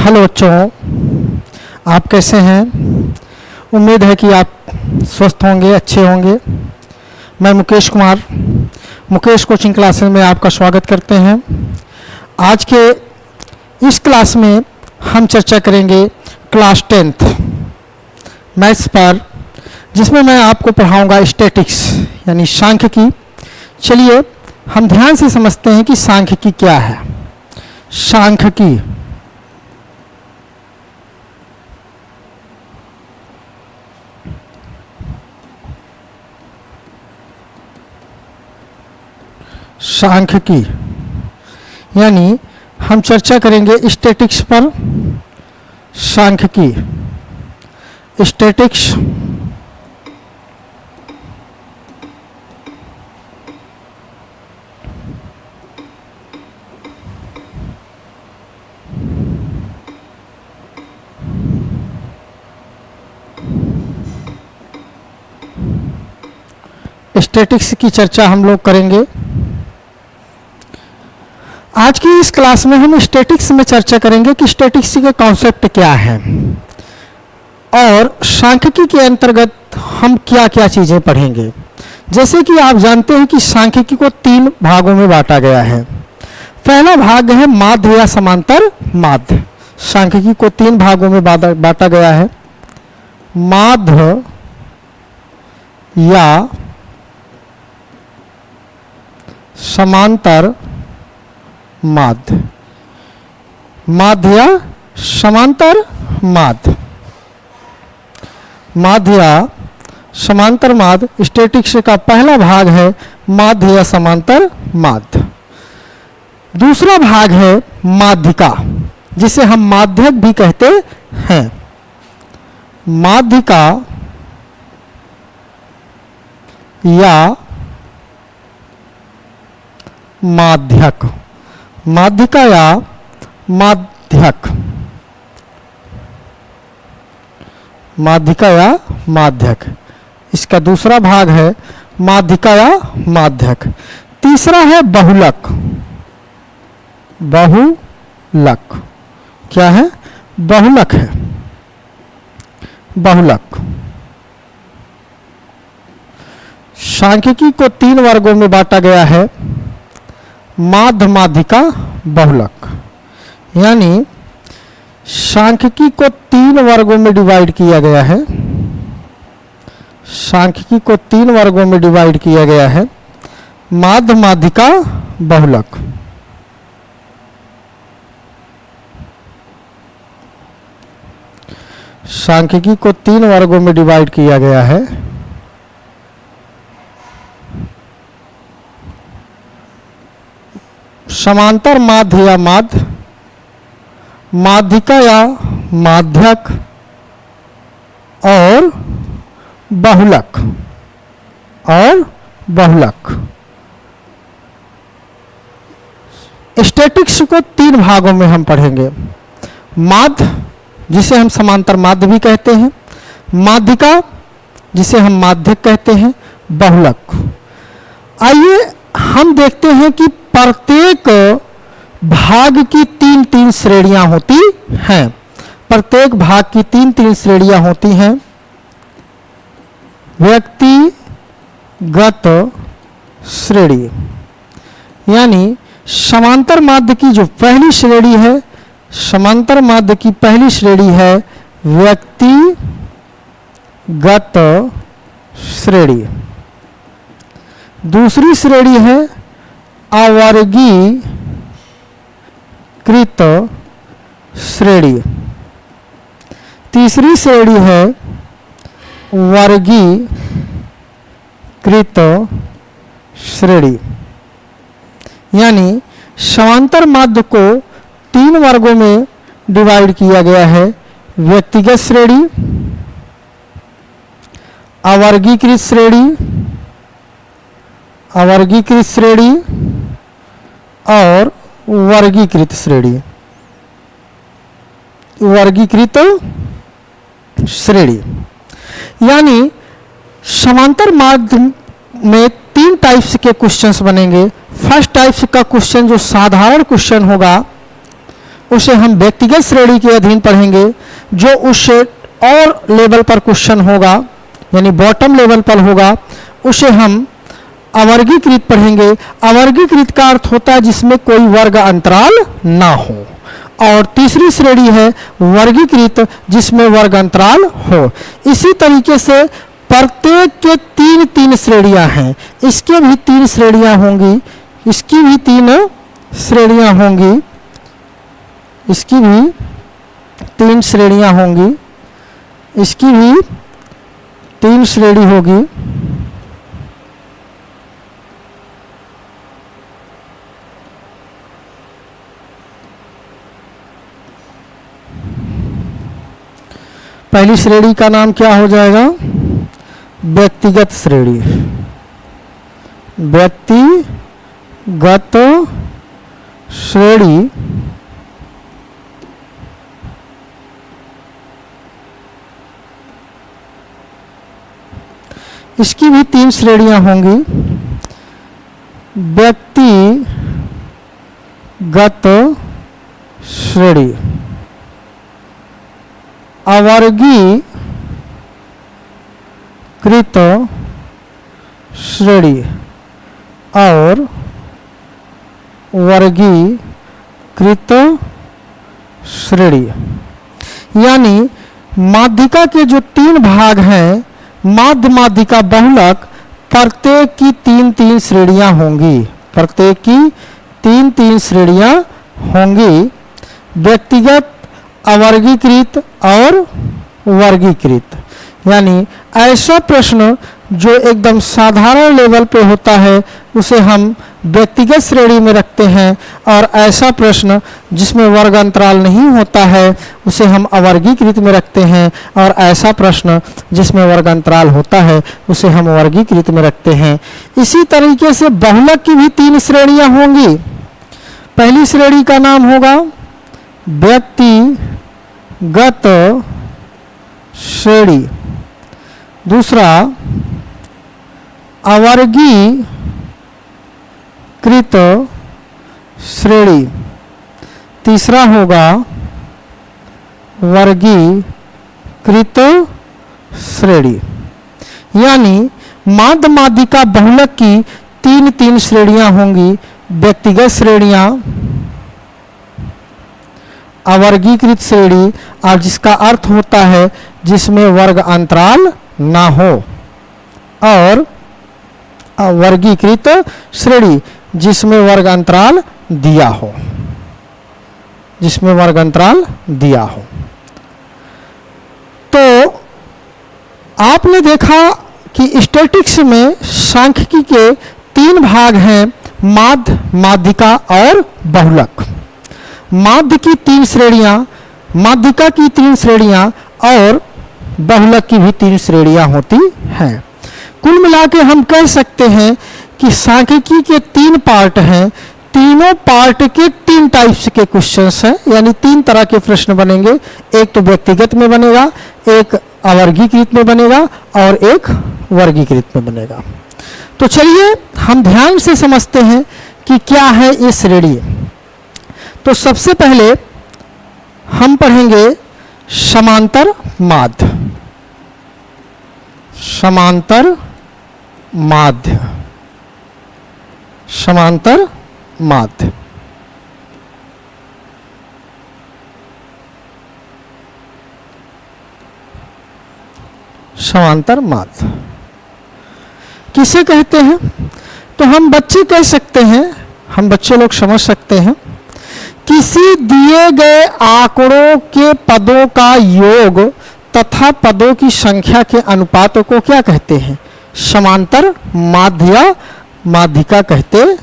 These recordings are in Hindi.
हेलो बच्चों, आप कैसे हैं? उम्मीद है कि आप स्वस्थ होंगे, अच्छे होंगे। मैं मुकेश कुमार, मुकेश कोचिंग क्लासेस में आपका स्वागत करते हैं। आज के इस क्लास में हम चर्चा करेंगे क्लास 10th मैथ्स पर, जिसमें मैं आपको पढ़ाऊंगा स्टैटिक्स यानी सांख्यिकी। चलिए हम ध्यान से समझते हैं कि सांख्यिकी क्या है। सांख्यिकी सांख्यिकी यानी हम चर्चा करेंगे स्टैटिक्स पर। सांख्यिकी स्टैटिक्स स्टैटिक्स की चर्चा हम लोग करेंगे। आज की इस क्लास में हम स्टैटिक्स में चर्चा करेंगे कि स्टैटिक्स के कॉन्सेप्ट क्या है और सांख्यिकी के अंतर्गत हम क्या क्या चीजें पढ़ेंगे। जैसे कि आप जानते हैं कि सांख्यिकी को 3 भागों में बांटा गया है। पहला भाग है माध्य या समांतर माध्य। सांख्यिकी को 3 भागों में बांटा गया है, माध्य या समांतर माध्य। माध्य या समांतर माध्य। माध्य या समांतर माध्य स्टैटिक्स का पहला भाग है, माध्य या समांतर माध्य। दूसरा भाग है माध्यिका, जिसे हम माध्यक भी कहते हैं। माध्यिका या माध्यक। माध्यिका या माध्यक। माध्यिका या माध्यक, इसका दूसरा भाग है माध्यिका या माध्यक। तीसरा है बहुलक। बहुलक क्या है? बहुलक है। बहुलक सांख्यिकी को 3 वर्गों में बांटा गया है, माध्य, माध्यिका, बहुलक। यानी सांख्यिकी को 3 वर्गों में डिवाइड किया गया है। सांख्यिकी को 3 वर्गों में डिवाइड किया गया है, माध्य, माध्यिका, बहुलक। सांख्यिकी को 3 वर्गों में डिवाइड किया गया है, समांतर माध्य या माध्य, माध्यिका या माध्यक और बहुलक। और बहुलक स्टैटिक्स को 3 भागों में हम पढ़ेंगे, माध्य जिसे हम समांतर माध्य भी कहते हैं, माध्यिका जिसे हम माध्यक कहते हैं, बहुलक। आइए हम देखते हैं कि प्रत्येक भाग की 3-3 श्रेणियां होती हैं। प्रत्येक भाग की 3-3 श्रेणियां होती हैं। व्यक्तिगत श्रेणी यानी समांतर माध्य की जो पहली श्रेणी है, समांतर माध्य की पहली श्रेणी है व्यक्तिगत श्रेणी। दूसरी श्रेणी है अवर्गीकृत श्रेणी। तीसरी श्रेणी है वर्गीकृत श्रेणी। यानी समांतर माध्य को 3 वर्गों में डिवाइड किया गया है, व्यक्तिगत श्रेणी, अवर्गीकृत श्रेणी, अवर्गीकृत श्रेणी और वर्गीकृत श्रेणी। वर्गीकृत श्रेणी यानी समांतर माध्य में 3 टाइप्स के क्वेश्चंस बनेंगे। फर्स्ट टाइप्स का क्वेश्चन जो साधारण क्वेश्चन होगा उसे हम व्यक्तिगत श्रेणी के अधीन पढ़ेंगे। जो उससे और लेवल पर क्वेश्चन होगा यानी बॉटम लेवल पर होगा उसे हम अवर्गीकृत पढ़ेंगे। अवर्गीकृत का अर्थ होता है जिसमें कोई वर्ग अंतराल ना हो। और तीसरी श्रेणी है वर्गीकृत जिसमें वर्ग अंतराल हो। इसी तरीके से प्रत्येक के तीन तीन श्रेणियां हैं, इसके भी तीन श्रेणियां होंगी, इसकी भी तीन श्रेणियां होंगी, इसकी भी तीन श्रेणियां होंगी, इसकी भी तीन श्रेणी होगी। पहली श्रेणी का नाम क्या हो जाएगा? व्यक्तिगत श्रेणी। व्यक्तिगत श्रेणी इसकी भी तीन श्रेणियां होंगी। व्यक्तिगत श्रेणी, अवर्गीकृत श्रेणी और वर्गीकृत श्रेणी। यानी माध्यिका के जो तीन भाग हैं माध्य माध्यिका बहुलक, प्रत्येक की तीन तीन श्रेणियां होंगी, प्रत्येक की तीन तीन श्रेणियां होंगी। व्यक्तिगत, अवर्गीकृत और वर्गीकृत। यानी ऐसा प्रश्न जो एकदम साधारण लेवल पे होता है उसे हम व्यक्तिगत श्रेणी में रखते हैं, और ऐसा प्रश्न जिसमें वर्ग अंतराल नहीं होता है उसे हम अवर्गीकृत में रखते हैं, और ऐसा प्रश्न जिसमें वर्ग अंतराल होता है उसे हम वर्गीकृत में रखते हैं। इसी तरीके से बहुलक की भी तीन श्रेणियां होंगी। पहली श्रेणी का नाम होगा व्यक्तिगत श्रेणी, दूसरा अवर्गीकृत श्रेणी, तीसरा होगा वर्गीकृत श्रेणी। यानी माध्य माध्यिका बहुलक की तीन तीन श्रेणियां होंगी। व्यक्तिगत श्रेणियां, अवर्गीकृत श्रेणी, और जिसका अर्थ होता है जिसमें वर्ग अंतराल ना हो, और वर्गीकृत श्रेणी जिसमें वर्ग अंतराल दिया हो, जिसमें वर्ग अंतराल दिया हो। तो आपने देखा कि स्टैटिक्स में सांख्यिकी के तीन भाग हैं, माध्य, माध्यिका और बहुलक। माध्य की तीन श्रेणियां, माध्यिका की तीन श्रेणियां और बहुलक की भी तीन श्रेणियां होती हैं। कुल मिला के हम कह सकते हैं कि सांख्यिकी के तीन पार्ट हैं, तीनों पार्ट के तीन टाइप्स के क्वेश्चंस हैं, यानी तीन तरह के प्रश्न बनेंगे। एक तो व्यक्तिगत में बनेगा, एक अवर्गीकृत में बनेगा और एक वर्गीकृत में बनेगा। तो चलिए हम ध्यान से समझते हैं कि क्या है ये श्रेणी। तो सबसे पहले हम पढ़ेंगे समांतर माध्य। समांतर माध्य, समांतर माध्य। समांतर माध्य किसे कहते हैं? तो हम बच्चे कह सकते हैं, हम बच्चे लोग समझ सकते हैं। किसी दिए गए आंकड़ों के पदों का योग तथा पदों की संख्या के अनुपात को क्या कहते हैं? समांतर माध्य या माध्यिका कहते,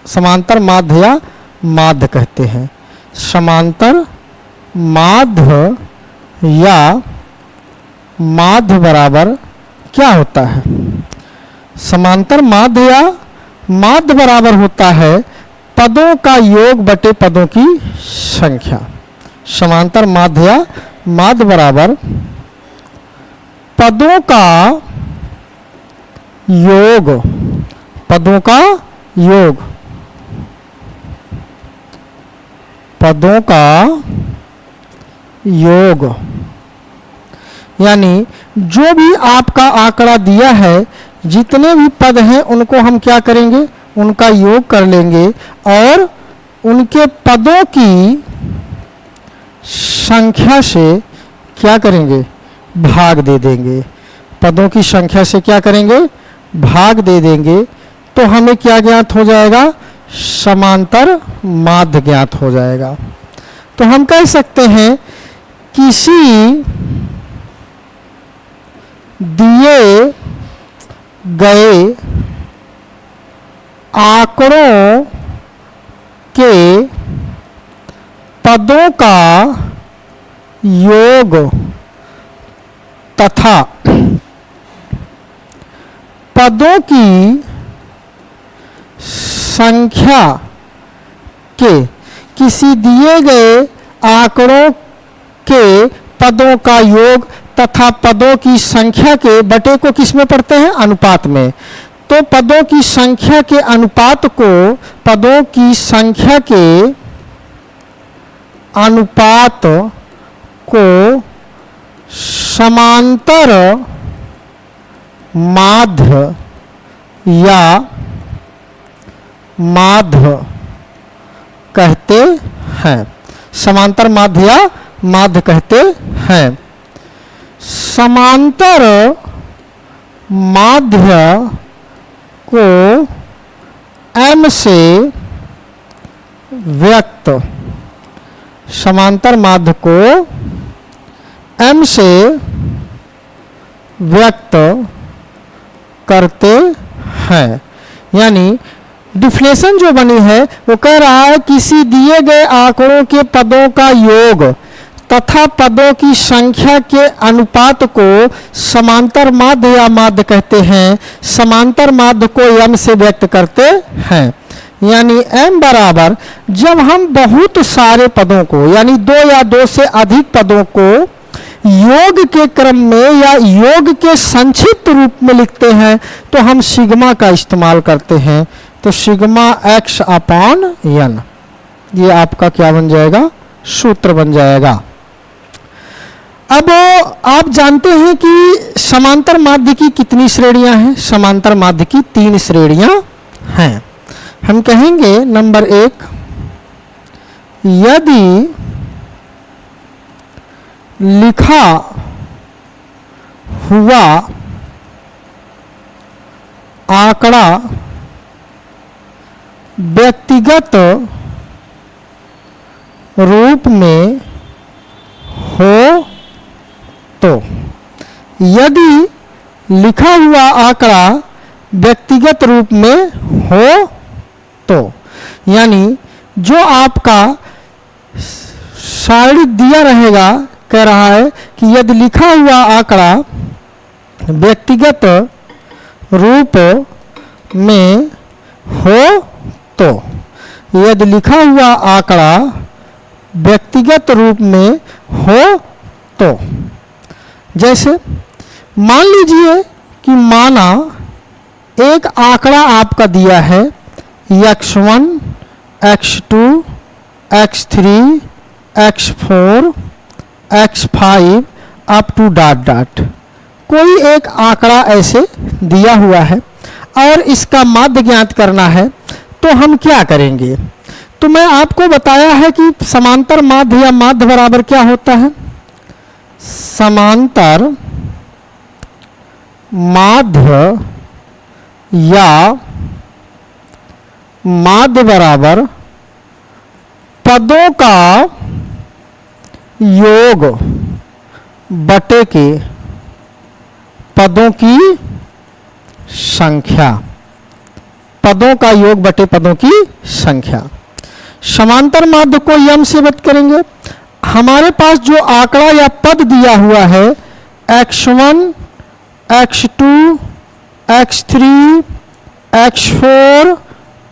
समांतर माध्य या माध्य कहते हैं। समांतर माध्य या माध्य बराबर क्या होता है? समांतर माध्य या माध्य बराबर होता है पदों का योग बटे पदों की संख्या। समांतर माध्य या माध्य बराबर पदों का योग, पदों का योग, पदों का योग, यानी जो भी आपका आंकड़ा दिया है, जितने भी पद हैं उनको हम क्या करेंगे, उनका योग कर लेंगे और उनके पदों की संख्या से क्या करेंगे, भाग दे देंगे। पदों की संख्या से क्या करेंगे, भाग दे देंगे। तो हमें क्या ज्ञात हो जाएगा, समांतर माध्य ज्ञात हो जाएगा। तो हम कह सकते हैं किसी दिए गए आंकड़ों के पदों का योग तथा पदों की संख्या के, किसी दिए गए आंकड़ों के पदों का योग तथा पदों की संख्या के बटे को किस में पढ़ते हैं, अनुपात में। तो पदों की संख्या के अनुपात को, पदों की संख्या के अनुपात को समांतर माध्य या माध्य कहते हैं। समांतर माध्य या माध्य कहते हैं। समांतर माध्य को m से व्यक्त, समांतर माध्य को m से व्यक्त करते हैं। यानी डिफिनेशन जो बनी है वो कह रहा है किसी दिए गए आंकड़ों के पदों का योग तथा पदों की संख्या के अनुपात को समांतर माध्य या माध्य कहते हैं। समांतर माध्य को m से व्यक्त करते हैं। यानी m बराबर, जब हम बहुत सारे पदों को यानी 2 या 2 से अधिक पदों को योग के क्रम में या योग के संक्षिप्त रूप में लिखते हैं तो हम सिग्मा का इस्तेमाल करते हैं। तो सिग्मा x अपॉन n, ये आपका क्या बन जाएगा, सूत्र बन जाएगा। अब आप जानते हैं कि समांतर माध्य की कितनी श्रेणियां हैं। समांतर माध्य की 3 श्रेणियां हैं। हम कहेंगे नंबर 1, यदि लिखा हुआ आंकड़ा व्यक्तिगत रूप में हो तो, यदि लिखा हुआ आंकड़ा व्यक्तिगत रूप में हो तो, यानी जो आपका सारणी दिया रहेगा कह रहा है कि यदि लिखा हुआ आंकड़ा व्यक्तिगत रूप में हो तो, यदि लिखा हुआ आंकड़ा व्यक्तिगत रूप में हो तो, जैसे मान लीजिए कि माना एक आंकड़ा आपका दिया है x1, x2, x3, x4, x5 up to dot dot. कोई एक आंकड़ा ऐसे दिया हुआ है और इसका माध्य ज्ञात करना है तो हम क्या करेंगे। तो मैं आपको बताया है कि समांतर माध्य या माध्य बराबर क्या होता है, समांतर माध्य या माध्य बराबर पदों का योग बटे के पदों की संख्या, पदों का योग बटे पदों की संख्या। समांतर माध्य को यम से व्यक्त करेंगे। हमारे पास जो आंकड़ा या पद दिया हुआ है x1, x2, x3, x4,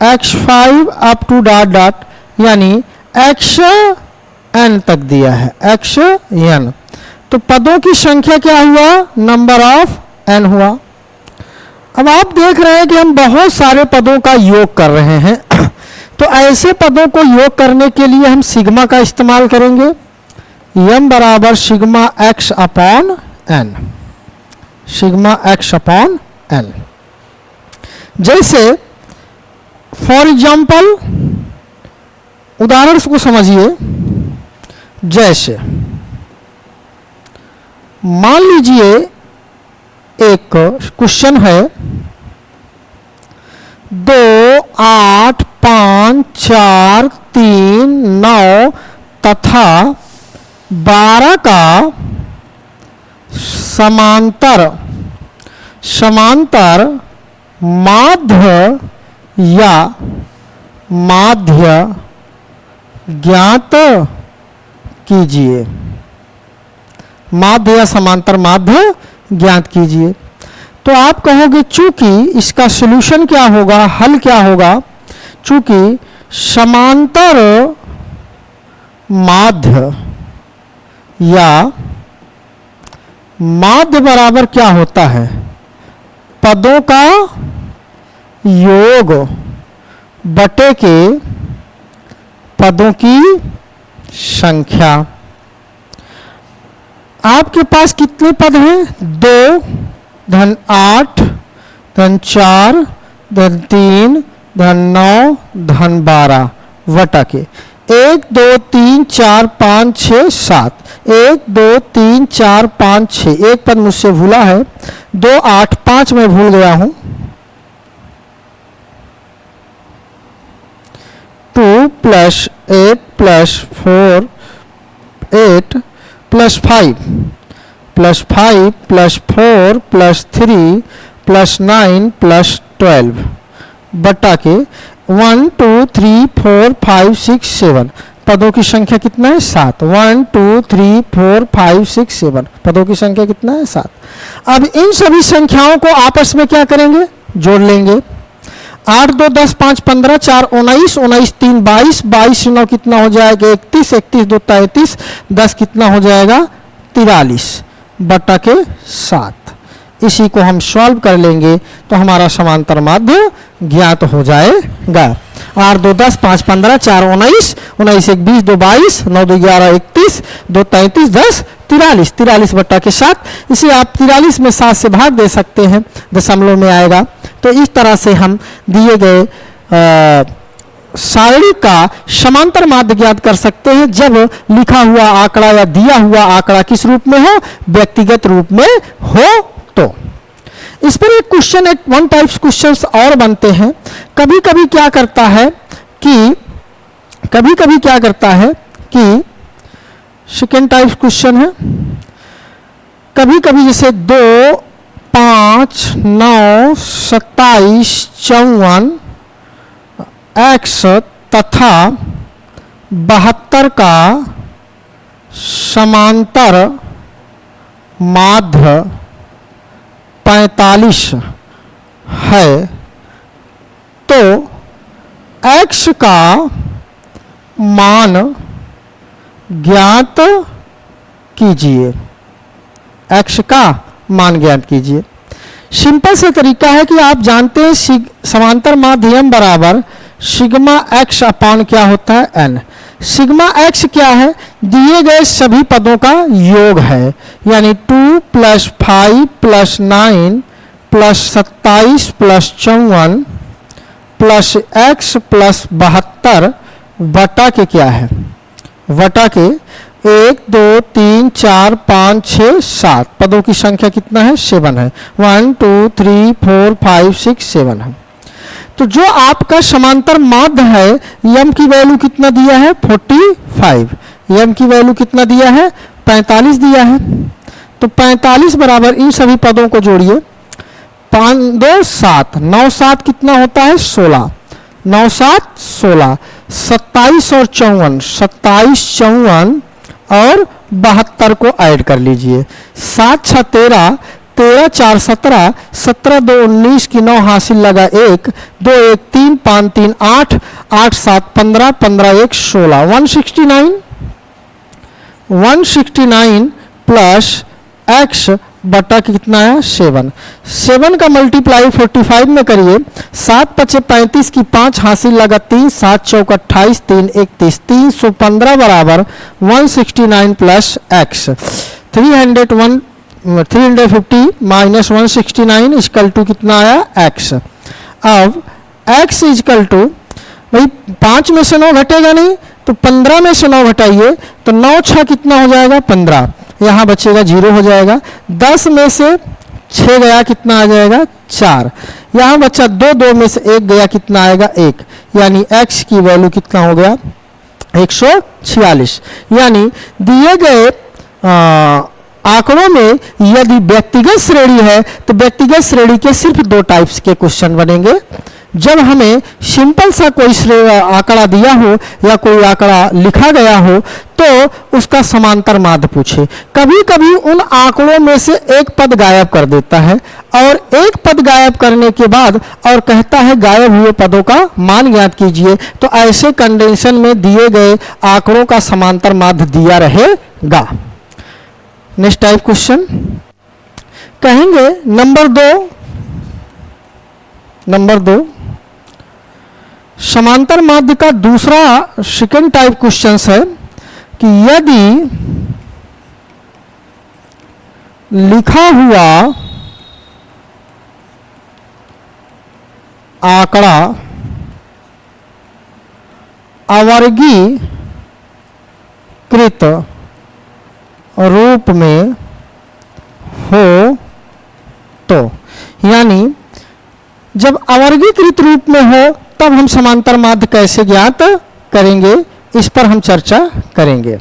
x5 up to dot dot, यानी xn तक दिया है, xn। तो पदों की संख्या क्या हुआ, नंबर ऑफ n हुआ। अब आप देख रहे हैं कि हम बहुत सारे पदों का योग कर रहे हैं। तो ऐसे पदों को योग करने के लिए हम सिग्मा का इस्तेमाल करेंगे। m बराबर sigma x upon n, sigma x upon n। जैसे फॉर एग्जाम्पल उदाहरण को समझिए, जैसे मान लीजिए एक क्वेश्चन है 2, 8, 5, 4, 3, 9 तथा 12 का समांतर माध्य या माध्य ज्ञात कीजिए। माध्य या समांतर माध्य ज्ञात कीजिए। तो आप कहोगे चूंकि इसका सॉल्यूशन क्या होगा, हल क्या होगा, चूंकि समांतर माध्य या माध्य बराबर क्या होता है, पदों का योग बटे के पदों की संख्या। आपके पास कितने पद हैं, 2 धन 8 धन 4 धन 3 धन 9 धन 12 वटा के 1 2 3 4 5 6 7, 1 2 3 4 5 6, एक पद मुझसे भूला है, 2 8 5 में भूल गया हूं। 2 + 8 + 4 8 + 5 + 5 + 4 + 3 + 9 + 12 बटा के 1 2 3 4 5 6 7, पदों की संख्या कितना है, 7। 1 2 3 4 5 6 7, पदों की संख्या कितना है, 7। अब इन सभी संख्याओं को आपस में क्या करेंगे, जोड़ लेंगे। 8 2 10 5 15 4 19 19 3 22 22 9 कितना हो जाएगा, 31 31 2 33 10 कितना हो जाएगा, 43 बटा के 7। इसी को हम सॉल्व कर लेंगे तो हमारा समांतर माध्य ज्ञात हो जाएगा। 8 2 10 5 15 4 19 19 1 20 2 22 9 2 11 31 2 33 10 43 43 बटा के 7। इसे आप 43 में 7 से भाग दे सकते हैं, दशमलव में आएगा। तो इस तरह से हम दिए गए सारणी का समांतर माध्य ज्ञात कर सकते हैं जब लिखा हुआ आंकड़ा या दिया हुआ आंकड़ा किस रूप में हो, व्यक्तिगत रूप में हो। तो इस पर एक क्वेश्चन, एक वन टाइप्स क्वेश्चंस और बनते हैं। कभी कभी क्या करता है कि सेकेंड टाइप क्वेश्चन है, कभी कभी जैसे 2 5 9 27 54 x तथा 72 का समांतर माध्य 45 है, तो x का मान ज्ञात कीजिए। x का मान ज्ञात कीजिए। सिंपल से तरीका है कि आप जानते हैं समांतर माध्य m बराबर सिग्मा x अपॉन क्या होता है, n। सिग्मा x क्या है, दिए गए सभी पदों का योग है, यानी 2 + 5 + 9 + 27 + 54 प्लस x + 72 बटा के क्या है, वटा के 1 2 3 4 5 6 7, पदों की संख्या कितना है, 7 है। 1 2 3 4 5 6 7 है। तो जो आपका समांतर माध्य है, m की वैल्यू कितना दिया है, 45। m की वैल्यू कितना दिया है, 45 दिया है। तो 45 बराबर इन सभी पदों को जोड़िए, 5 2 7 9 7 कितना होता है, 16 9 7 16, 27 और 54 27 54 और 72 को ऐड कर लीजिए। 7 6 13 13 4 17 17 2 19 की 9 हासिल लगा 1 2 1 3 5 3 8 8 7 15 15 1 16 169 प्लस x बटा कितना आया 7। 7 का मल्टीप्लाई 45 में करिए। 7 पचे 35 की 5 हासिल लगा 3, 7 चौक 28, 3 31, 315 बराबर 169 प्लस एक्स। 350 माइनस 169 इजकल टू कितना आया एक्स। अब x इजकल टू भाई 5 में से 9 घटेगा नहीं तो 15 में से 9 घटाइए तो 9 6 कितना हो जाएगा 15, यहाँ बचेगा 0 हो जाएगा। 10 में से 6 गया कितना आ जाएगा 4, यहाँ बच्चा 2, 2 में से 1 गया कितना आएगा 1, यानी x की वैल्यू कितना हो गया 146। यानी दिए गए आंकड़ों में यदि व्यक्तिगत श्रेणी है तो व्यक्तिगत श्रेणी के सिर्फ 2 टाइप्स के क्वेश्चन बनेंगे। जब हमें सिंपल सा कोई आंकड़ा दिया हो या कोई आंकड़ा लिखा गया हो तो उसका समांतर माध्य पूछे। कभी कभी उन आंकड़ों में से एक पद गायब कर देता है और एक पद गायब करने के बाद और कहता है गायब हुए पदों का मान ज्ञात कीजिए, तो ऐसे कंडीशन में दिए गए आंकड़ों का समांतर माध्य दिया रहेगा। नेक्स्ट टाइप क्वेश्चन कहेंगे नंबर 2 समांतर माध्य का दूसरा सेकंड टाइप क्वेश्चन है कि यदि लिखा हुआ आंकड़ा अवर्गीकृत रूप में हो तो, यानी जब अवर्गीकृत रूप में हो तब हम समांतर माध्य कैसे ज्ञात करेंगे, इस पर हम चर्चा करेंगे।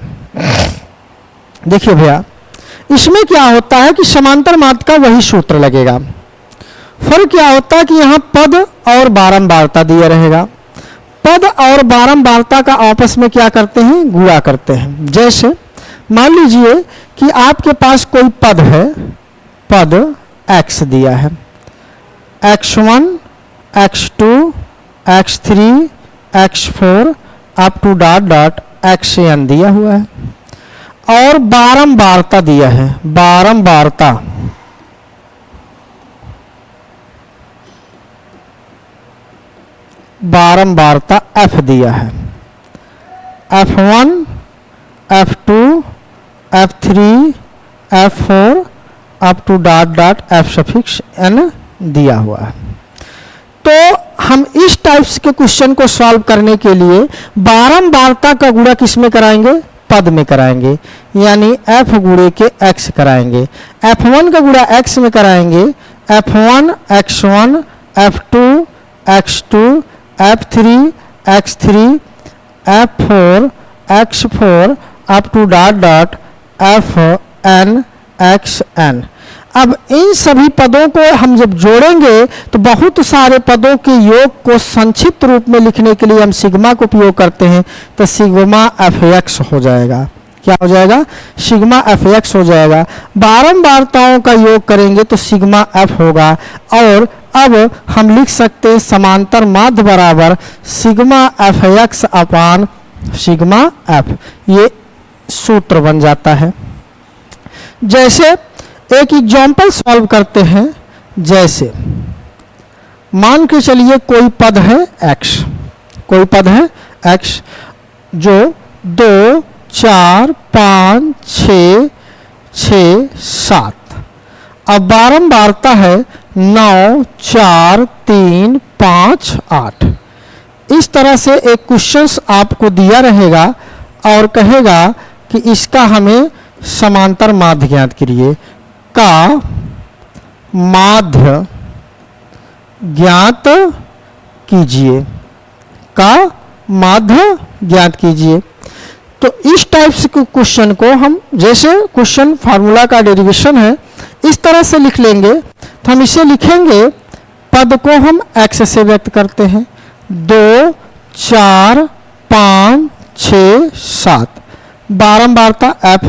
देखिए भैया, इसमें क्या होता है कि समांतर माध्य का वही सूत्र लगेगा। फर्क क्या होता है कि यहाँ पद और बारंबारता दिया रहेगा। पद और बारंबारता का आपस में क्या करते हैं, गुणा करते हैं। जैसे मान लीजिए कि आपके पास कोई पद है, पद x दिया है, x1 x2 x3 x4 up to dot dot xn दिया हुआ है और बारंबारता दिया है, बारंबारता f दिया है, f1 f2 f3 f4 up to dot dot f suffix n दिया हुआ है। तो हम इस टाइप्स के क्वेश्चन को सॉल्व करने के लिए बारंबारता का गुणा किस में कराएंगे, पद में कराएंगे, यानी f गुणे के x कराएंगे। f1 का गुणा x में कराएंगे, f1 x1 f2 x2 f3 x3 f4 x4 up to dot dot fn xn। अब इन सभी पदों को हम जब जोड़ेंगे तो बहुत सारे पदों के योग को संक्षिप्त रूप में लिखने के लिए हम सिग्मा का उपयोग करते हैं, तो सिग्मा fx हो जाएगा। क्या हो जाएगा, सिग्मा fx हो जाएगा। बारंबारताओं का योग करेंगे तो सिग्मा f होगा। और अब हम लिख सकते हैं समांतर माध्य बराबर सिग्मा fx अपान सिग्मा f, ये सूत्र बन जाता है। जैसे एक एग्जाम्पल सॉल्व करते हैं। जैसे मान के चलिए कोई पद है x, कोई पद है x जो 2 4 5 6 6 7, अब बारंबारता है 9 4 3 5 8। इस तरह से एक क्वेश्चन आपको दिया रहेगा और कहेगा कि इसका हमें समांतर माध्य ज्ञात करिए, का माध्य ज्ञात कीजिए, का माध्य ज्ञात कीजिए। तो इस टाइप्स के क्वेश्चन को हम, जैसे क्वेश्चन फार्मूला का डेरिवेशन है, इस तरह से लिख लेंगे। तो हम इसे लिखेंगे, पद को हम x से व्यक्त करते हैं, 2 4 5 6 7, बारंबारता f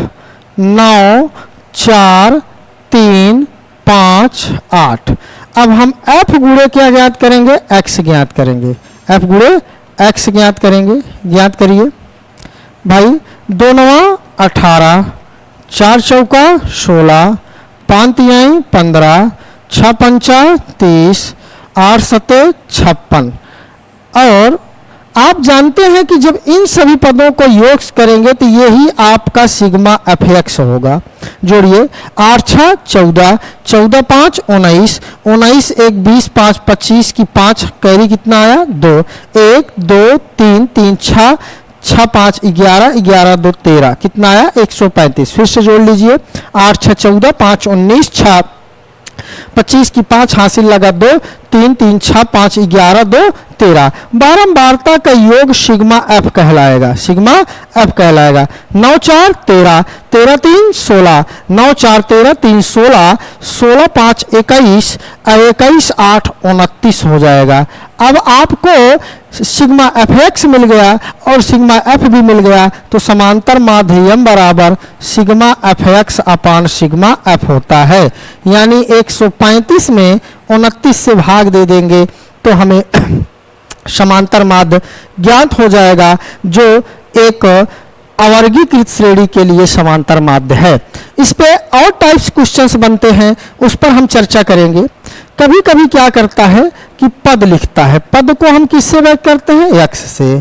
9 4 3 5 8। अब हम f गुणे क्या ज्ञात करेंगे, x ज्ञात करेंगे, f गुणे x ज्ञात करेंगे। ज्ञात करिए भाई, 2 9 18, 4 चौका 16, 5 तिहाई 15, 6 पंचा 30, 8 सते 56। और आप जानते हैं कि जब इन सभी पदों को योग करेंगे तो यही आपका सिग्मा एफ एक्स होगा। जोड़िए 8 6 14, 14 5 19, 19 1 20, 5 25 की 5 कैरी कितना आया 2, 1 2 3 3 6, 6 5 11, 11 2 13 कितना आया 135। फिर से जोड़ लीजिए 8 6 14, 5 19, 6 25 की 5 हासिल लगा 2, 3 3 6 5 11 2 13। बारंबारता का योग सिग्मा एफ कहलाएगा, सिग्मा एफ कहलाएगा। 9 4 13, 13 3 16, 9 4 13 3 16, 16 5 21, 21 8 29 हो जाएगा। अब आपको सिग्मा एफ एक्स मिल गया और सिग्मा एफ भी मिल गया, तो समांतर माध्य m बराबर sigma f x upon sigma F होता है। यानी 135 में 29 से भाग दे देंगे तो हमें समांतर माध्य ज्ञात हो जाएगा, जो एक अवर्गीकृत श्रेणी के लिए समांतर माध्य है। इस पे और टाइप्स क्वेश्चंस बनते हैं, उस पर हम चर्चा करेंगे। कभी कभी क्या करता है कि पद लिखता है, पद को हम किससे व्यक्त करते हैं x से।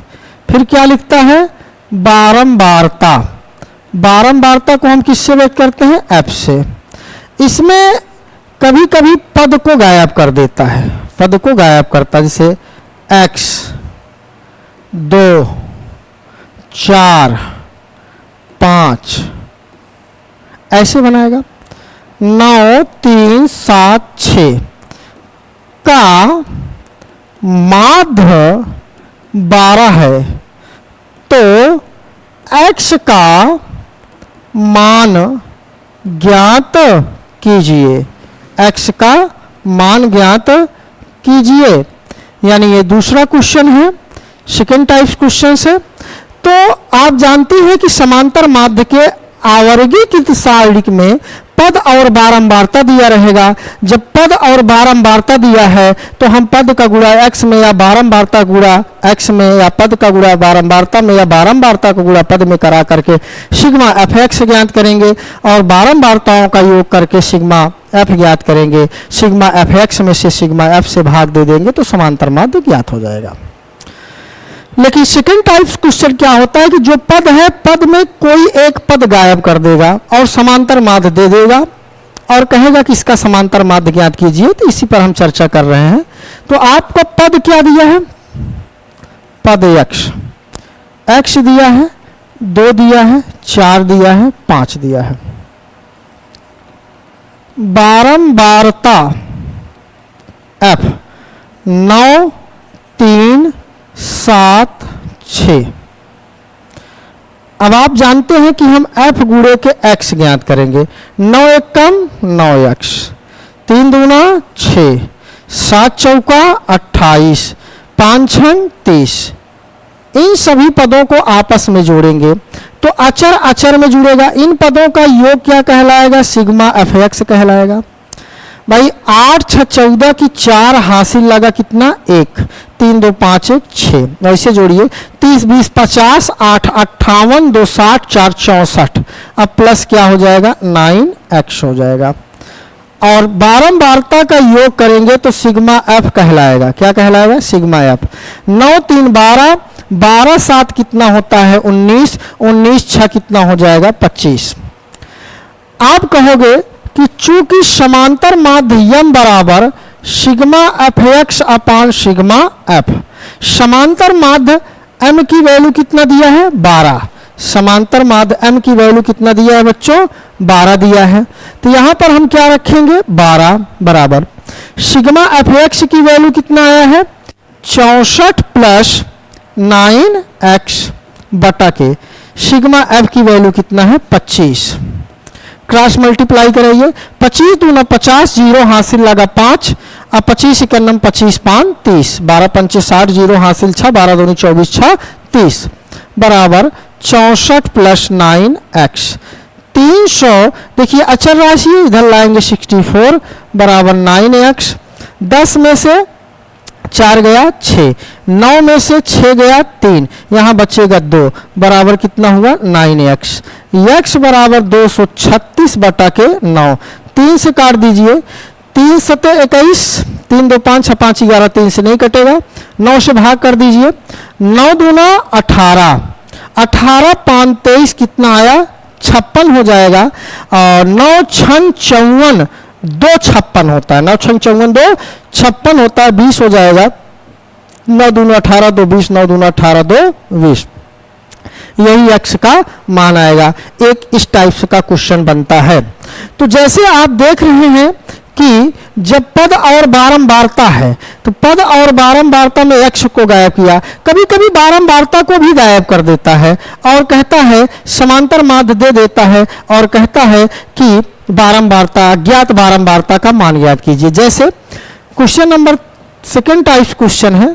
फिर क्या लिखता है बारंबारता, बारंबारता को हम किससे व्यक्त करते हैं f से। इसमें कभी कभी पद को गायब कर देता है, पद को गायब करता है, जैसे x 2 4 5 ऐसे बनाएगा। 9 3 7 6 का माध्य 12 है, तो x का मान ज्ञात कीजिए, x का मान ज्ञात कीजिए। यानी ये दूसरा क्वेश्चन है, सेकेंड टाइप क्वेश्चन है। तो आप जानते हैं कि समांतर माध्य के आवर्गीकृत सारणिक में पद और बारंबारता दिया रहेगा। जब पद और बारंबारता दिया है तो हम पद का गुणा x में या बारंबारता गुणा x में या पद का गुणा बारंबारता में या बारंबारता का गुणा पद में करा करके सिग्मा एफ एक्स ज्ञात करेंगे और बारंबारताओं का योग करके सिग्मा एफ ज्ञात करेंगे। सिग्मा एफ एक्स में से सिग्मा एफ से भाग दे देंगे तो समांतर माध्य ज्ञात हो जाएगा। लेकिन सेकेंड टाइप क्वेश्चन क्या होता है कि जो पद है, पद में कोई एक पद गायब कर देगा और समांतर माध्य दे देगा और कहेगा कि इसका समांतर माध्य ज्ञात कीजिए। तो इसी पर हम चर्चा कर रहे हैं। तो आपको पद क्या दिया है, पद x दिया है, 2 दिया है, 4 दिया है, 5 दिया है। बारंबारता f 9 3 7 6। अब आप जानते हैं कि हम f गुणे के x ज्ञात करेंगे। 9 1 कम 9x, 3 दूना 6, 7 चौका 28, 5 छंग 30। इन सभी पदों को आपस में जोड़ेंगे तो अचर अचर में जुड़ेगा। इन पदों का योग क्या कहलाएगा, सिग्मा एफ एक्स कहलाएगा। भाई 8 6 14 की 4 हासिल लगा कितना 1, 3 2 5 1 6। ऐसे जोड़िए 30 20 50, 8 58, 2 60, 4 64। अब प्लस क्या हो जाएगा 9x हो जाएगा। और बारंबारता का योग करेंगे तो सिग्मा एफ कहलाएगा। क्या कहलाएगा, सिग्मा एफ। 9 3 12, 12 7 कितना होता है 19, 19 6 कितना हो जाएगा 25। आप कहोगे कि चूंकि समांतर माध्य m बराबर sigma f x upon sigma F, समांतर माध्य m की वैल्यू कितना दिया है 12, समांतर माध्य m की वैल्यू कितना दिया है बच्चों 12 दिया है। तो यहां पर हम क्या रखेंगे 12 बराबर सिग्मा एफ एक्स की वैल्यू कितना आया है 64 प्लस 9x बटा के सिग्मा एफ की वैल्यू कितना है 25। क्रॉस मल्टीप्लाई कराइए 25 दूना 50, 0 हासिल लगा 5। अब 25 इकन्नम 25 5 30, 12 पंचे 60, 0 हासिल 6, 12 दूनी 24 6 30 बराबर 64 प्लस 9x। 300 देखिए अचर राशि इधर लाएंगे 64 बराबर 9x। 10 में से 4 गया 6, 9 में से 6 गया 3, यहाँ बचेगा 2 बराबर कितना हुआ 9x। x बराबर 236 बटा के 9, 3 से काट दीजिए, 3 सते 21, 3 2 5 6 5 11, 3 से नहीं कटेगा, 9 से भाग कर दीजिए, 9 दूना 18, 18 5 23 कितना आया 56 हो जाएगा। और 9 छन 54, 2 56 होता है, 9 छन 54 2 56 होता है, 20 हो जाएगा। 9 दूना 18 2 20, 9 दूना 18 2 20, यही x का मान आएगा। एक इस टाइप का क्वेश्चन बनता है। तो जैसे आप देख रहे हैं कि जब पद और बारंबारता है तो पद और बारंबारता में x को गायब किया, कभी कभी बारंबारता को भी गायब कर देता है और कहता है समांतर माध्य दे देता है और कहता है कि बारंबारता, अज्ञात बारंबारता का मान ज्ञात कीजिए। जैसे question number second type question है,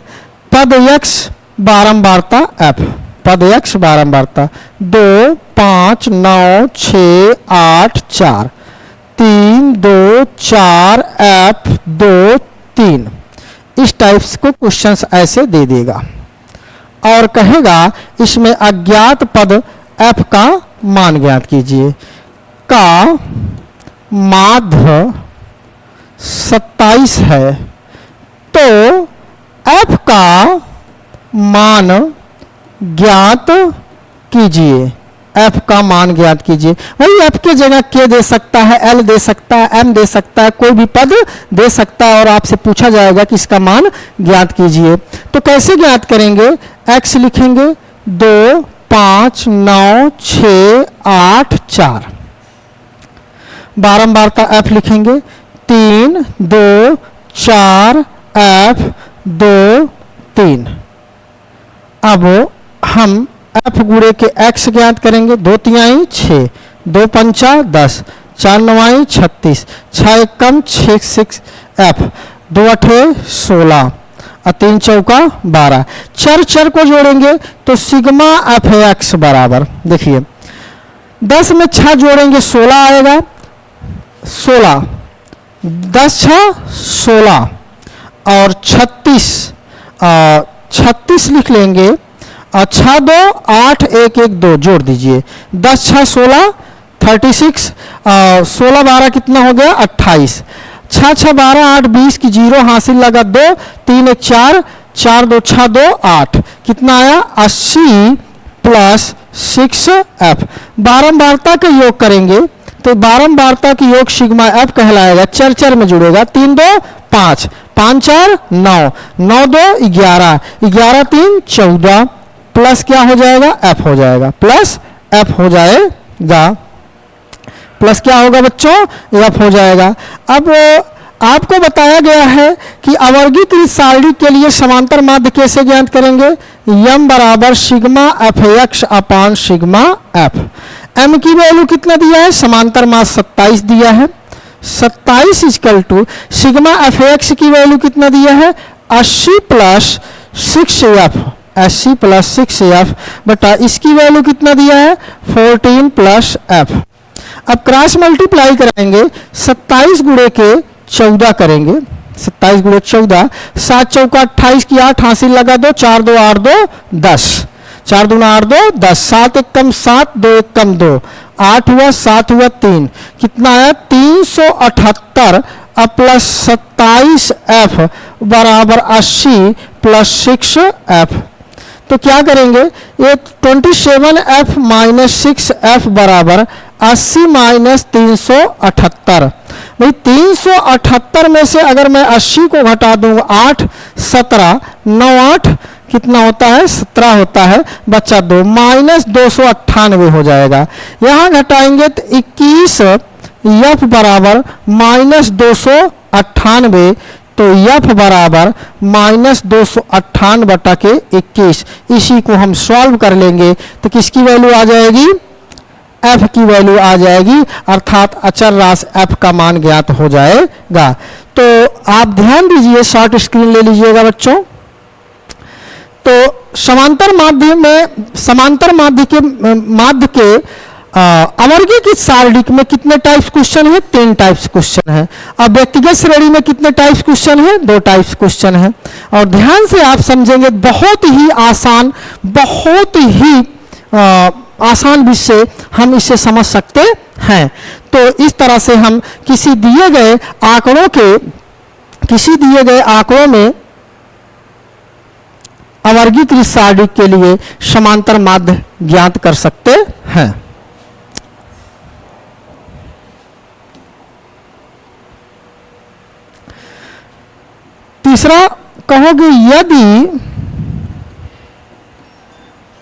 पद x बारंबारता f, पद x बारंबारता 2 5 9 6 8 4 3 2 4 f 2 3, इस टाइप्स को क्वेश्चंस ऐसे दे देगा और कहेगा इसमें अज्ञात पद f का मान ज्ञात कीजिए। का माध्य 27 है तो f का मान ज्ञात कीजिए, f का मान ज्ञात कीजिए। वही f की जगह k दे सकता है, l दे सकता है, m दे सकता है, कोई भी पद दे सकता है और आपसे पूछा जाएगा कि इसका मान ज्ञात कीजिए। तो कैसे ज्ञात करेंगे? x लिखेंगे 2 5 9 6 8 4, बारंबारता f लिखेंगे 3 2 4 f 2 3। अब हम f गुणे के x ज्ञात करेंगे, 2 तिहाई 6, 2 पंचा 10, 4 नवाई 36, 6 एकम 6 f, 2 अठे 16 और 3 चौका 12। चर चर को जोड़ेंगे तो सिग्मा f x बराबर, देखिए 10 में 6 जोड़ेंगे 16 आएगा, 16 10 6 16 और 36 लिख लेंगे और 6 2 8 1 1 2 जोड़ दीजिए, 10 6 16 36, 16 12 कितना हो गया 28, 6 6 12 8 20 की जीरो हासिल लगा 2, 3 1 4, 4 2 6 2 8, कितना आया 80 प्लस 6f। बारंबारता का योग करेंगे तो बारंबारता की योग सिग्मा f कहलाएगा, चर चर में जुड़ेगा, 3 2 5, 5 4 9, 9 2 11, 11 3 14 प्लस क्या हो जाएगा f हो जाएगा, प्लस f हो जाएगा, प्लस क्या होगा बच्चों f हो जाएगा। अब आपको बताया गया है कि अवर्गीकृत सारणी के लिए समांतर माध्य कैसे ज्ञात करेंगे, m बराबर sigma f x upon sigma f। m की वैल्यू कितना दिया है, समांतर माध्य 27 दिया है, 27 equal to sigma f x की वैल्यू कितना दिया है 80 प्लस 6f, 80 प्लस 6f बटा इसकी वैल्यू कितना दिया है 14 प्लस f। अब क्रॉस मल्टीप्लाई कराएंगे, 27 गुणे के 14 करेंगे, 27 गुणे 14, 7 चौका 28 की 8 हासिल लगा दो, 4 2 8 2 10, 4 2 8 2 10, 7 1 कम 7, 2 1 कम 2, 8 हुआ 7 हुआ 3, कितना आया 378 अब प्लस 27f बराबर 80 प्लस 6f। तो क्या करेंगे, ये 27f माइनस 6f बराबर 80 माइनस 378। भाई 378 में से अगर मैं 80 को घटा दूंगा 8 17 9 8 कितना होता है 17 होता है, बच्चा 2 माइनस 298 हो जाएगा। यहाँ घटाएंगे तो 21 f बराबर माइनस 298, तो f बराबर माइनस 298 बटा के 21। इसी को हम सॉल्व कर लेंगे तो किसकी वैल्यू आ जाएगी, f की वैल्यू आ जाएगी, अर्थात अचर राशि f का मान ज्ञात हो जाएगा। तो आप ध्यान दीजिए, शॉर्ट स्क्रीन ले लीजिएगा बच्चों। तो समांतर माध्य के अवर्गीकृत सारणी में कितने टाइप्स क्वेश्चन है, 3 टाइप्स क्वेश्चन है। अब व्यक्तिगत श्रेणी में कितने टाइप्स क्वेश्चन है, 2 टाइप्स क्वेश्चन है। और ध्यान से आप समझेंगे, बहुत ही आसान, बहुत ही आसान विषय हम इसे समझ सकते हैं। तो इस तरह से हम किसी दिए गए आंकड़ों में अवर्गीकृत सारणी के लिए समांतर माध्य ज्ञात कर सकते हैं। तीसरा कहोगे, यदि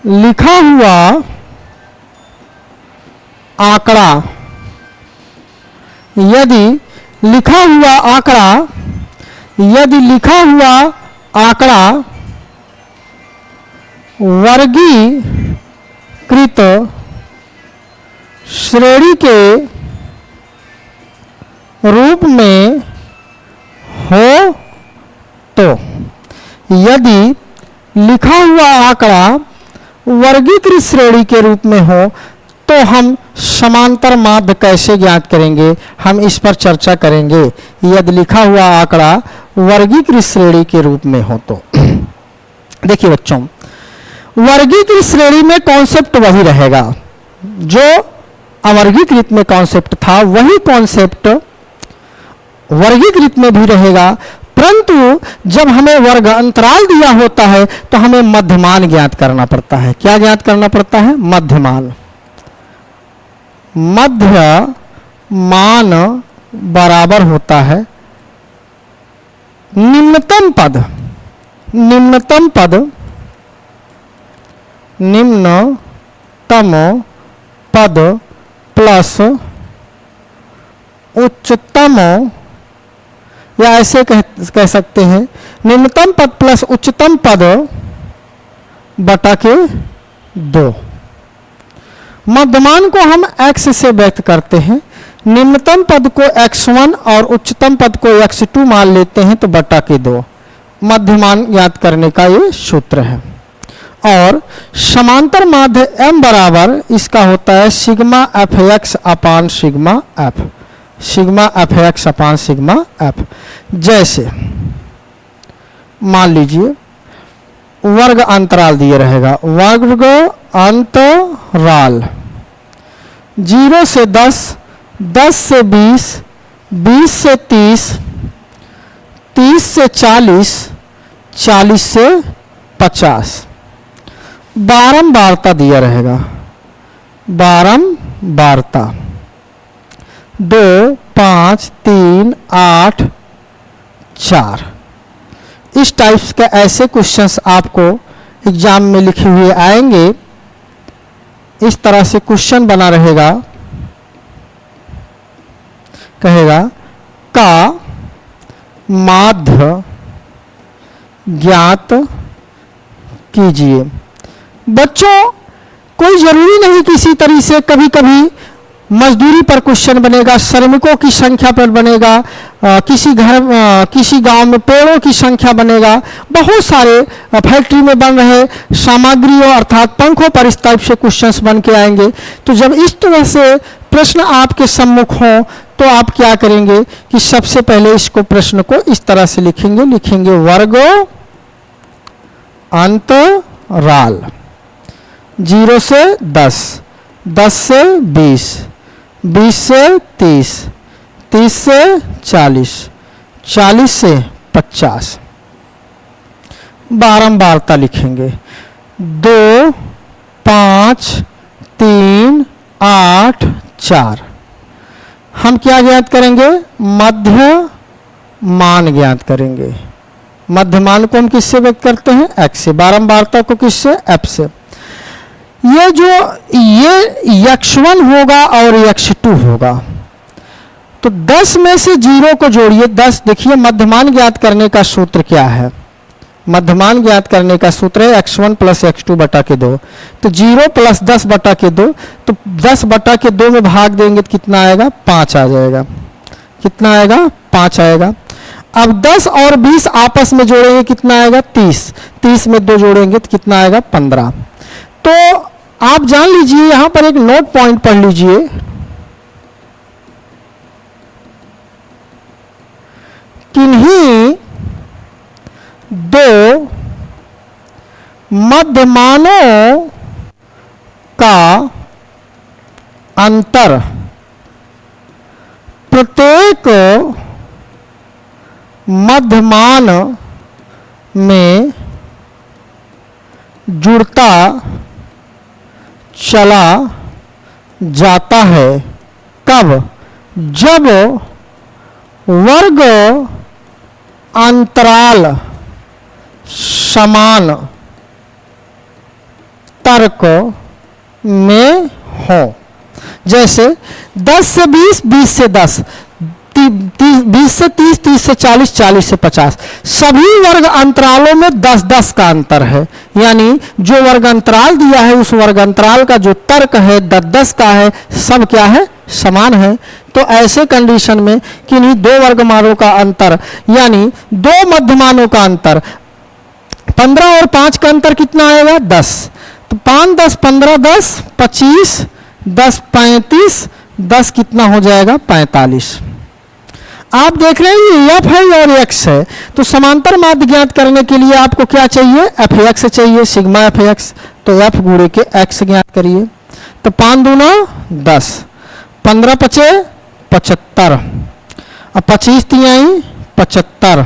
लिखा हुआ आंकड़ा वर्गीकृत श्रेणी के रूप में हो तो, यदि लिखा हुआ आंकड़ा वर्गीकृत श्रेणी के रूप में हो तो हम समांतर माध्य कैसे ज्ञात करेंगे, हम इस पर चर्चा करेंगे। यदि लिखा हुआ आंकड़ा वर्गीकृत श्रेणी के रूप में हो तो देखिए बच्चों, वर्गीकृत श्रेणी में कॉन्सेप्ट वही रहेगा जो अवर्गीकृत में कॉन्सेप्ट था, वही कॉन्सेप्ट वर्गीकृत में भी रहेगा, परंतु जब हमें वर्ग अंतराल दिया होता है तो हमें मध्यमान ज्ञात करना पड़ता है। क्या ज्ञात करना पड़ता है? मध्यमान। मध्यमान बराबर होता है निम्नतम पद प्लस उच्चतम, या ऐसे कह सकते हैं निम्नतम पद प्लस उच्चतम पद बटा के 2। मध्यमान को हम x से व्यक्त करते हैं, निम्नतम पद को x1 और उच्चतम पद को x2 मान लेते हैं तो बटा के 2। मध्यमान ज्ञात करने का ये सूत्र है। और समांतर माध्य m बराबर इसका होता है सिग्मा fx अपान सिग्मा f, सिग्मा fx अपान सिग्मा f। जैसे मान लीजिए वर्ग अंतराल दिए रहेगा, वर्ग अंतराल 0 से 10, 10 से 20, 20 से 30, 30 से 40, 40 से 50। बारंबारता दिया रहेगा, बारंबारता 2, 5, 3, 8, 4। इस टाइप्स के ऐसे क्वेश्चंस आपको एग्जाम में लिखे हुए आएंगे। इस तरह से क्वेश्चन बना रहेगा, कहेगा का माध्य ज्ञात कीजिए। बच्चों कोई जरूरी नहीं किसी तरह से, कभी कभी मजदूरी पर क्वेश्चन बनेगा, श्रमिकों की संख्या पर बनेगा, किसी गांव में पेड़ों की संख्या बनेगा, बहुत सारे फैक्ट्री में बन रहे सामग्रियों अर्थात पंखों पर इस टाइप से क्वेश्चंस बन के आएंगे। तो जब इस तरह से प्रश्न आपके सम्मुख हो तो आप क्या करेंगे कि सबसे पहले इसको प्रश्न को इस तरह से लिखेंगे वर्ग अंतराल 0 से 10, 10 से 20, 20 से 30, 30 से 40, 40 से 50। बारंबारता लिखेंगे 2, 5, 3, 8, 4। हम क्या ज्ञात करेंगे? मध्य मान ज्ञात करेंगे। मध्यमान को हम किससे व्यक्त करते हैं? x से। बारंबारता को किससे? f से। ये x1 होगा और x2 होगा, तो 10 में से 0 को जोड़िए 10। देखिए मध्यमान ज्ञात करने का सूत्र क्या है? मध्यमान ज्ञात करने का सूत्र है x1 प्लस x2 बटा के 2। तो 0 प्लस 10 बटा के 2, तो 10 बटा के 2 में भाग देंगे तो कितना आएगा? 5 आ जाएगा। कितना आएगा? 5 आएगा। अब 10 और 20 आपस में जोड़ेंगे कितना आएगा? 30। 30 में 2 जोड़ेंगे तो कितना आएगा? 15। तो आप जान लीजिए, यहां पर एक नोट पॉइंट पढ़ लीजिए, किन्हीं दो मध्यमानों का अंतर प्रत्येक मध्यमान में जुड़ता चला जाता है। कब? जब वर्ग अंतराल समान तर्क में हो। जैसे 10 से 20, 20 से 10, 20 से 30, 30 से 40, 40 से 50, सभी वर्ग अंतरालों में 10-10 का अंतर है। यानी जो वर्ग अंतराल दिया है उस वर्ग अंतराल का जो तर्क है 10-10 का है, सब क्या है? समान है। तो ऐसे कंडीशन में किन्हीं दो वर्गमानों का अंतर यानी दो मध्यमानों का अंतर, 15 और 5 का अंतर कितना आएगा? 10। तो 5 10 15 10 25 10 35 10 कितना हो जाएगा? 45। आप देख रहे हैं ये एफ है और एक्स है, तो समांतर माध्य ज्ञात करने के लिए आपको क्या चाहिए? एफ एक्स चाहिए, सिग्मा एफ एक्स। तो एफ गुणे के एक्स ज्ञात करिए। तो 5 दूना 10, 15 पचे 75, अब 25 तिहाई 75,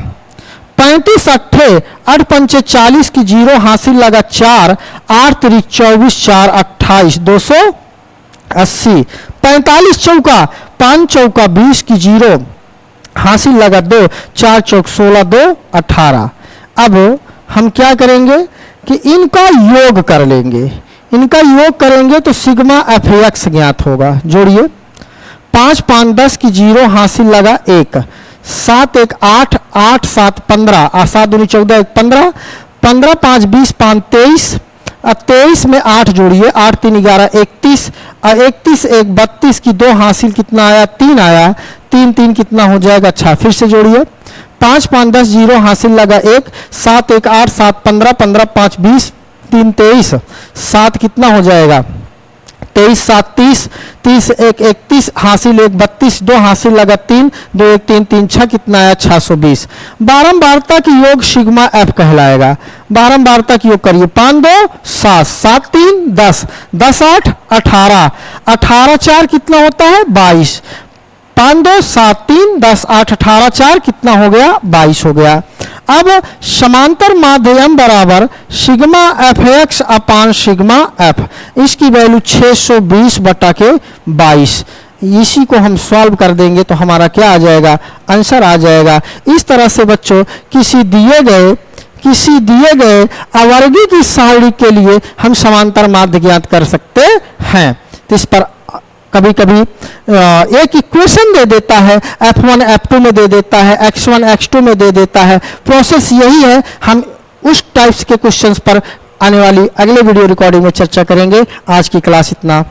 35 अट्ठे 8 पंचे 40 की जीरो हासिल लगा 4, 8 तिरिक 24, 4 28, 280, 45 चौका 5 चौका 20 की जीरो हासिल लगा 2, 4 चौक 16, 2 18। अब हम क्या करेंगे कि इनका योग कर लेंगे। इनका योग करेंगे तो सिग्मा एफ एक्स ज्ञात होगा। जोड़िए 5 5 10 की जीरो हासिल लगा 1, 7 1 8, 8 7 15, 7 दूनी 14 1 15, 15 5 20 5 23, अब 23 में 8 जोड़िए, 8 3 11 31, और 31 1 32 की 2 हासिल कितना आया? 3 आया। 3 3 कितना हो जाएगा? 6। फिर से जोड़िए 5 5 10 जीरो हासिल लगा 1, 7 1 8 7 15, 15 5 20, 3 23, 7 कितना हो जाएगा? 23 7 30, 30 1 31 हासिल 1 32, 2 हासिल लगा 3, 2 1 3 3 6 कितना आया? 620। बारंबारता की योग सिग्मा एफ कहलाएगा। बारंबारता की योग करिए, 5 2 7, 7 3 10, 10 8 18, 18 4 कितना होता है? 22, 5 2 7 3 10 8 18 4 कितना हो गया? 22 हो गया। अब समांतर माध्यम बराबर sigma f x upon sigma F, इसकी वैल्यू 620 बटा के 22। इसी को हम सॉल्व कर देंगे तो हमारा क्या आ जाएगा? आंसर आ जाएगा। इस तरह से बच्चों किसी दिए गए अवर्गीय सारणी के लिए हम समांतर माध्य ज्ञात कर सकते हैं। तो इस पर कभी कभी एक इक्वेशन दे देता है, f1 f2 में दे देता है, x1 x2 में दे देता है। प्रोसेस यही है। हम उस टाइप्स के क्वेश्चंस पर आने वाली अगले वीडियो रिकॉर्डिंग में चर्चा करेंगे। आज की क्लास इतना।